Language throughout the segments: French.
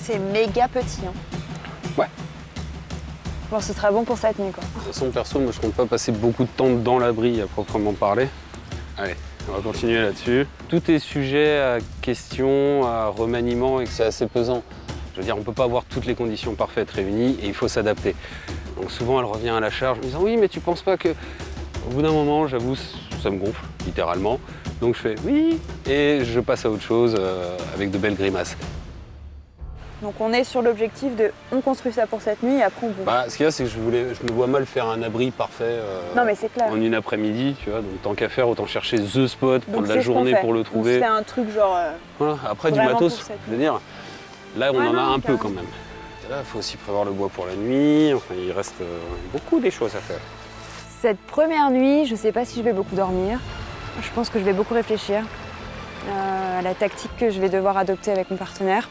c'est méga petit. Hein. Ouais. Bon, ce sera bon pour cette nuit, quoi. De toute façon, perso, moi, je compte pas passer beaucoup de temps dans l'abri à proprement parler. Allez, on va continuer là-dessus. Tout est sujet à questions, à remaniement et que c'est assez pesant. Je veux dire, on peut pas avoir toutes les conditions parfaites réunies et il faut s'adapter. Donc souvent, elle revient à la charge en me disant « Oui, mais tu penses pas que… » Au bout d'un moment, j'avoue, ça me gonfle, littéralement. Donc je fais « Oui » et je passe à autre chose avec de belles grimaces. Donc on est sur l'objectif de on construit ça pour cette nuit et après on bouge. Bah, ce qu'il y a, c'est que je me vois mal faire un abri parfait non, mais c'est clair. en une après-midi, tu vois. Donc tant qu'à faire, autant chercher the spot, prendre Donc, la journée pour le trouver. C'est un truc genre… Voilà. Après, du vraiment matos, pour cette je veux dire, là, on Ouais, en a non, un peu quand même. Et là, il faut aussi prévoir le bois pour la nuit. Enfin, il reste beaucoup des choses à faire. Cette première nuit, je sais pas si je vais beaucoup dormir. Je pense que je vais beaucoup réfléchir à la tactique que je vais devoir adopter avec mon partenaire.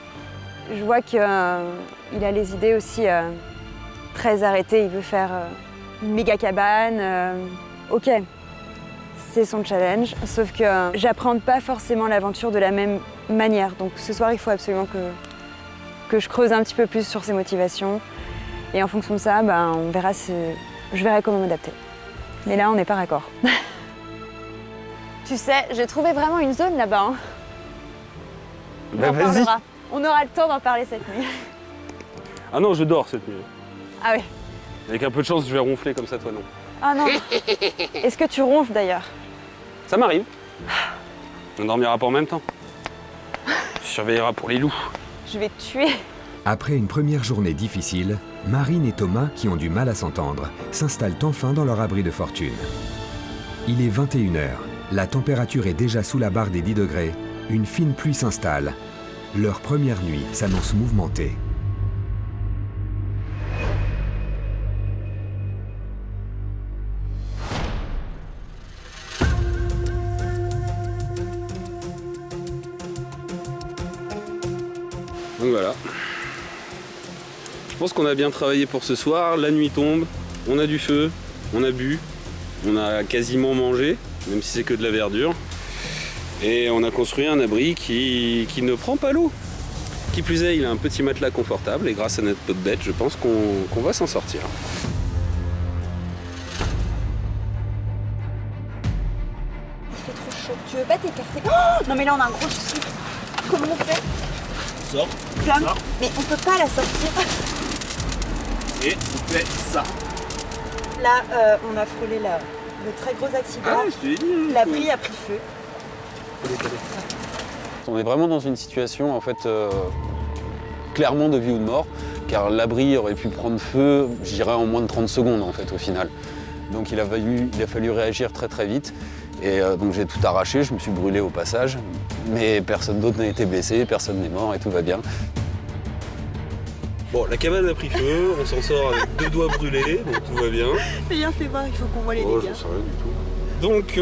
Je vois qu'il a les idées aussi très arrêtées. Il veut faire une méga cabane. Ok, c'est son challenge. Sauf que j'appréhende pas forcément l'aventure de la même manière. Donc ce soir, il faut absolument que je creuse un petit peu plus sur ses motivations. Et en fonction de ça, ben, on verra je verrai comment m'adapter. Mais là, on n'est pas raccord. Tu sais, j'ai trouvé vraiment une zone là-bas. Hein. Bah, vas-y. On aura le temps d'en parler cette nuit. Ah non, je dors cette nuit. Ah oui. Avec un peu de chance, je vais ronfler comme ça, toi non. Ah non. Est-ce que tu ronfles d'ailleurs? Ça m'arrive. On dormira pas en même temps. Tu surveilleras pour les loups. Je vais te tuer. Après une première journée difficile, Marine et Thomas, qui ont du mal à s'entendre, s'installent enfin dans leur abri de fortune. Il est 21h. La température est déjà sous la barre des 10 degrés. Une fine pluie s'installe. Leur première nuit s'annonce mouvementée. Donc voilà. Je pense qu'on a bien travaillé pour ce soir. La nuit tombe, on a du feu, on a bu, on a quasiment mangé, même si c'est que de la verdure. Et on a construit un abri qui ne prend pas l'eau. Qui plus est, il a un petit matelas confortable et grâce à notre pot de bête, je pense qu'on va s'en sortir. Il fait trop chaud. Tu veux pas t'écarter? Oh non mais là on a un gros souci. Comment on fait? Sors. Flamme. Mais on peut pas la sortir. Et on fait ça. Là, on a frôlé le très gros accident. Ah, je te l'ai dit. L'abri a pris feu. On est vraiment dans une situation en fait clairement de vie ou de mort, car l'abri aurait pu prendre feu, je dirais en moins de 30 secondes en fait au final. Donc il a fallu réagir très très vite. Et donc j'ai tout arraché, je me suis brûlé au passage, mais personne d'autre n'a été blessé, personne n'est mort et tout va bien. Bon, la cabane a pris feu, on s'en sort avec 2 doigts brûlés, donc tout va bien. Viens, fais voir, il faut qu'on voit les Oh, dégâts. j'en sais rien du tout. Donc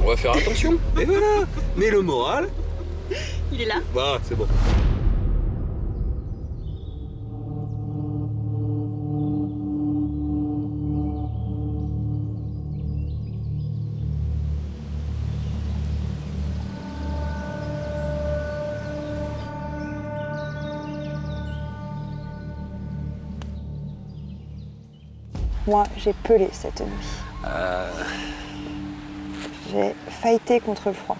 on va faire attention. Et voilà. Mais le moral, Il est là. bah c'est bon. Moi, j'ai pelé cette nuit. J'ai fighté contre le froid.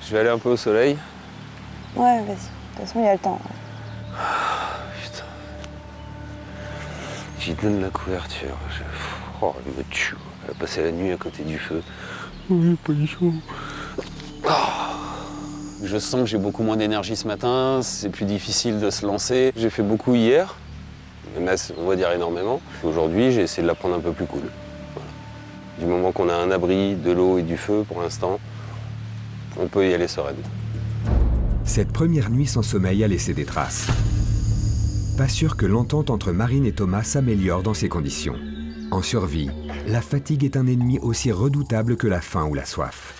Je vais aller un peu au soleil. Ouais, vas-y. De toute façon, il y a le temps. Putain. J'y donne la couverture. Oh, elle me tue. Elle a passé la nuit à côté du feu. Oui, pas du chaud. Je sens que j'ai beaucoup moins d'énergie ce matin. C'est plus difficile de se lancer. J'ai fait beaucoup hier. Même on va dire énormément. Aujourd'hui, j'ai essayé de la prendre un peu plus cool. Voilà. Du moment qu'on a un abri, de l'eau et du feu, pour l'instant, on peut y aller sereine. Cette première nuit sans sommeil a laissé des traces. Pas sûr que l'entente entre Marine et Thomas s'améliore dans ces conditions. En survie, la fatigue est un ennemi aussi redoutable que la faim ou la soif.